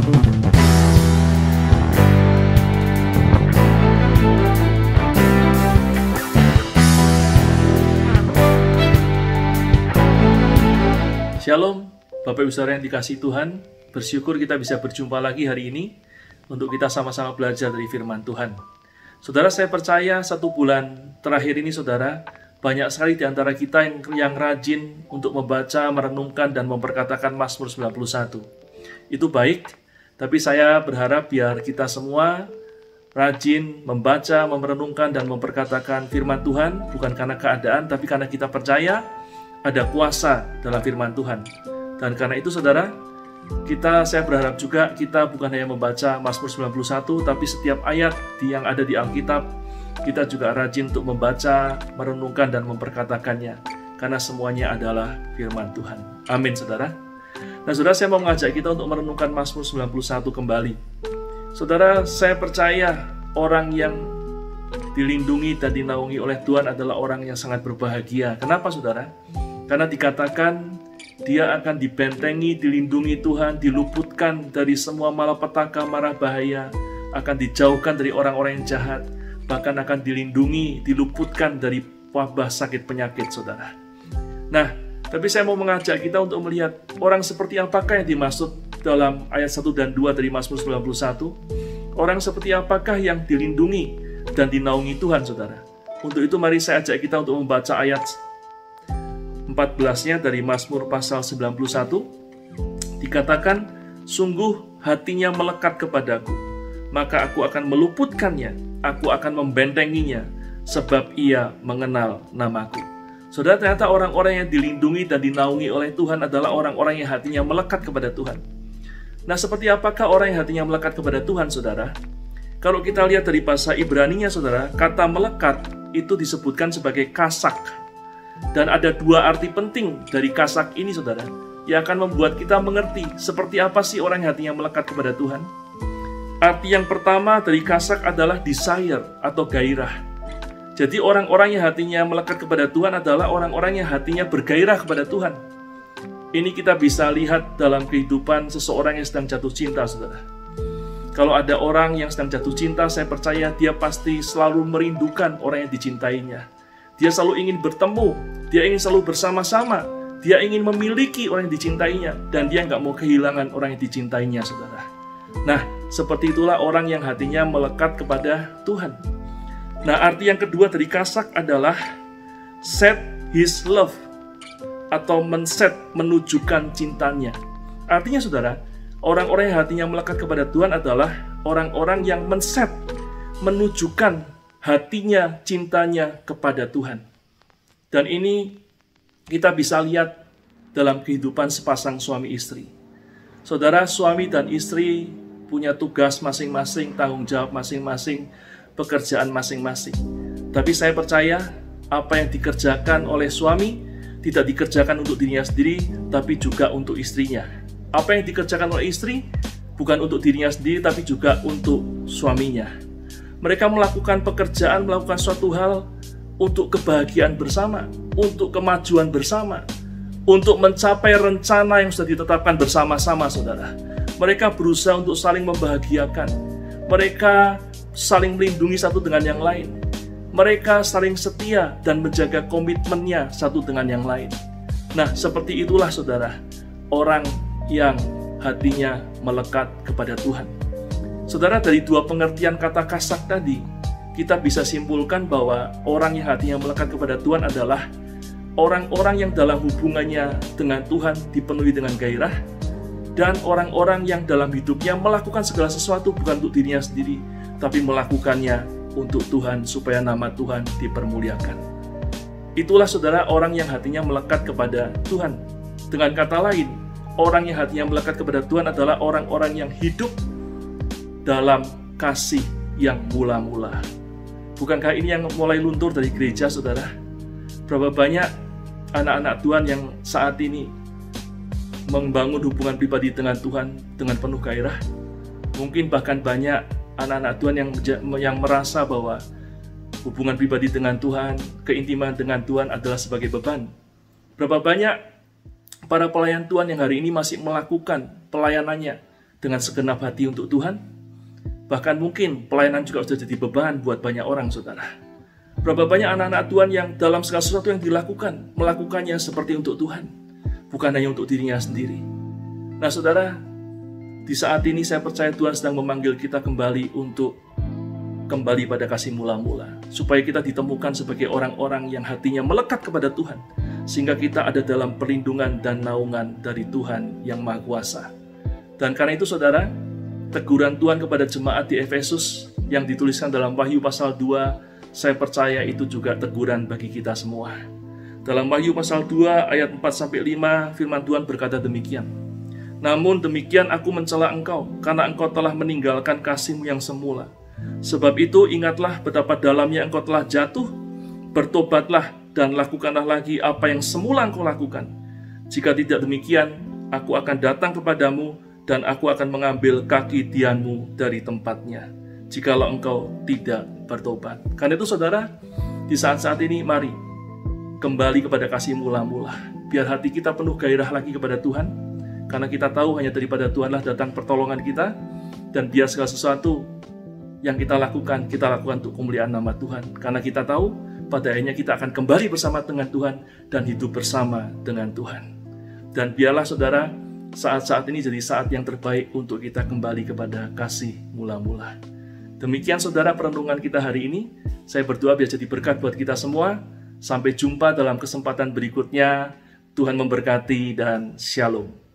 Shalom, Bapak Ibu Saudara yang dikasihi Tuhan. Bersyukur kita bisa berjumpa lagi hari ini untuk kita sama-sama belajar dari firman Tuhan. Saudara, saya percaya 1 bulan terakhir ini, saudara, banyak sekali di antara kita yang rajin untuk membaca, merenungkan, dan memperkatakan Mazmur 91. Itu baik, tapi saya berharap biar kita semua rajin membaca, merenungkan, dan memperkatakan firman Tuhan, bukan karena keadaan, tapi karena kita percaya ada kuasa dalam firman Tuhan. Dan karena itu, saudara, saya berharap juga kita bukan hanya membaca Mazmur 91, tapi setiap ayat yang ada di Alkitab, kita juga rajin untuk membaca, merenungkan, dan memperkatakannya. Karena semuanya adalah firman Tuhan. Amin, saudara. Nah, saudara, saya mau mengajak kita untuk merenungkan Mazmur 91 kembali. Saudara, saya percaya orang yang dilindungi dan dinaungi oleh Tuhan adalah orang yang sangat berbahagia. Kenapa, saudara? Karena dikatakan dia akan dibentengi, dilindungi Tuhan, diluputkan dari semua malapetaka, mara bahaya, akan dijauhkan dari orang-orang yang jahat, bahkan akan dilindungi, diluputkan dari wabah sakit penyakit, saudara. Nah, tapi saya mau mengajak kita untuk melihat orang seperti apakah yang dimaksud dalam ayat 1 dan 2 dari Mazmur 91. Orang seperti apakah yang dilindungi dan dinaungi Tuhan, saudara. Untuk itu mari saya ajak kita untuk membaca ayat 14-nya dari Mazmur pasal 91. Dikatakan, sungguh hatinya melekat kepadaku, maka aku akan meluputkannya, aku akan membentenginya, sebab ia mengenal namaku. Saudara, ternyata orang-orang yang dilindungi dan dinaungi oleh Tuhan adalah orang-orang yang hatinya melekat kepada Tuhan. Nah, seperti apakah orang yang hatinya melekat kepada Tuhan, saudara? Kalau kita lihat dari bahasa Ibrani-nya, saudara, kata melekat itu disebutkan sebagai kasak. Dan ada dua arti penting dari kasak ini, saudara, yang akan membuat kita mengerti seperti apa sih orang yang hatinya melekat kepada Tuhan. Arti yang pertama dari kasak adalah desire atau gairah. Jadi orang-orang yang hatinya melekat kepada Tuhan adalah orang-orang yang hatinya bergairah kepada Tuhan. Ini kita bisa lihat dalam kehidupan seseorang yang sedang jatuh cinta, saudara. Kalau ada orang yang sedang jatuh cinta, saya percaya dia pasti selalu merindukan orang yang dicintainya. Dia selalu ingin bertemu, dia ingin selalu bersama-sama, dia ingin memiliki orang yang dicintainya, dan dia nggak mau kehilangan orang yang dicintainya, saudara. Nah, seperti itulah orang yang hatinya melekat kepada Tuhan. Nah, arti yang kedua dari kasak adalah set his love, atau menunjukkan cintanya. Artinya, saudara, orang-orang yang hatinya melekat kepada Tuhan adalah orang-orang yang menunjukkan hatinya, cintanya kepada Tuhan. Dan ini kita bisa lihat dalam kehidupan sepasang suami istri. Saudara, suami dan istri punya tugas masing-masing, tanggung jawab masing-masing, pekerjaan masing-masing. Tapi saya percaya apa yang dikerjakan oleh suami tidak dikerjakan untuk dirinya sendiri, tapi juga untuk istrinya. Apa yang dikerjakan oleh istri bukan untuk dirinya sendiri, tapi juga untuk suaminya. Mereka melakukan pekerjaan, melakukan suatu hal untuk kebahagiaan bersama, untuk kemajuan bersama, untuk mencapai rencana yang sudah ditetapkan bersama-sama, saudara. Mereka berusaha untuk saling membahagiakan. Mereka saling melindungi satu dengan yang lain. Mereka saling setia dan menjaga komitmennya satu dengan yang lain. Nah, seperti itulah, saudara, orang yang hatinya melekat kepada Tuhan. Saudara, dari dua pengertian kata kasak tadi, kita bisa simpulkan bahwa orang yang hatinya melekat kepada Tuhan adalah orang-orang yang dalam hubungannya dengan Tuhan dipenuhi dengan gairah, dan orang-orang yang dalam hidupnya melakukan segala sesuatu bukan untuk dirinya sendiri, tapi melakukannya untuk Tuhan, supaya nama Tuhan dipermuliakan. Itulah, saudara, orang yang hatinya melekat kepada Tuhan. Dengan kata lain, orang yang hatinya melekat kepada Tuhan adalah orang-orang yang hidup dalam kasih yang mula-mula. Bukankah ini yang mulai luntur dari gereja, saudara? Berapa banyak anak-anak Tuhan yang saat ini membangun hubungan pribadi dengan Tuhan dengan penuh gairah? Mungkin bahkan banyak anak-anak Tuhan yang merasa bahwa hubungan pribadi dengan Tuhan, keintiman dengan Tuhan adalah sebagai beban. Berapa banyak para pelayan Tuhan yang hari ini masih melakukan pelayanannya dengan segenap hati untuk Tuhan? Bahkan mungkin pelayanan juga sudah jadi beban buat banyak orang, saudara. Berapa banyak anak-anak Tuhan yang dalam segala sesuatu yang dilakukan, melakukannya seperti untuk Tuhan, bukan hanya untuk dirinya sendiri. Nah, saudara, di saat ini saya percaya Tuhan sedang memanggil kita kembali untuk kembali pada kasih mula-mula, supaya kita ditemukan sebagai orang-orang yang hatinya melekat kepada Tuhan, sehingga kita ada dalam perlindungan dan naungan dari Tuhan yang Maha Kuasa. Dan karena itu, saudara, teguran Tuhan kepada jemaat di Efesus yang dituliskan dalam Wahyu pasal 2, saya percaya itu juga teguran bagi kita semua. Dalam Wahyu pasal 2 ayat 4-5, firman Tuhan berkata demikian. Namun demikian aku mencela engkau, karena engkau telah meninggalkan kasihmu yang semula. Sebab itu ingatlah betapa dalamnya engkau telah jatuh, bertobatlah dan lakukanlah lagi apa yang semula engkau lakukan. Jika tidak demikian, aku akan datang kepadamu dan aku akan mengambil kaki tianmu dari tempatnya, jikalau engkau tidak bertobat. Karena itu, saudara, di saat-saat ini mari kembali kepada kasih mula-mula. Biar hati kita penuh gairah lagi kepada Tuhan, karena kita tahu hanya daripada Tuhanlah datang pertolongan kita. Dan biar segala sesuatu yang kita lakukan untuk kemuliaan nama Tuhan. Karena kita tahu pada akhirnya kita akan kembali bersama dengan Tuhan dan hidup bersama dengan Tuhan. Dan biarlah, saudara, saat-saat ini jadi saat yang terbaik untuk kita kembali kepada kasih mula-mula. Demikian, saudara, perenungan kita hari ini. Saya berdoa biar jadi berkat buat kita semua. Sampai jumpa dalam kesempatan berikutnya. Tuhan memberkati dan shalom.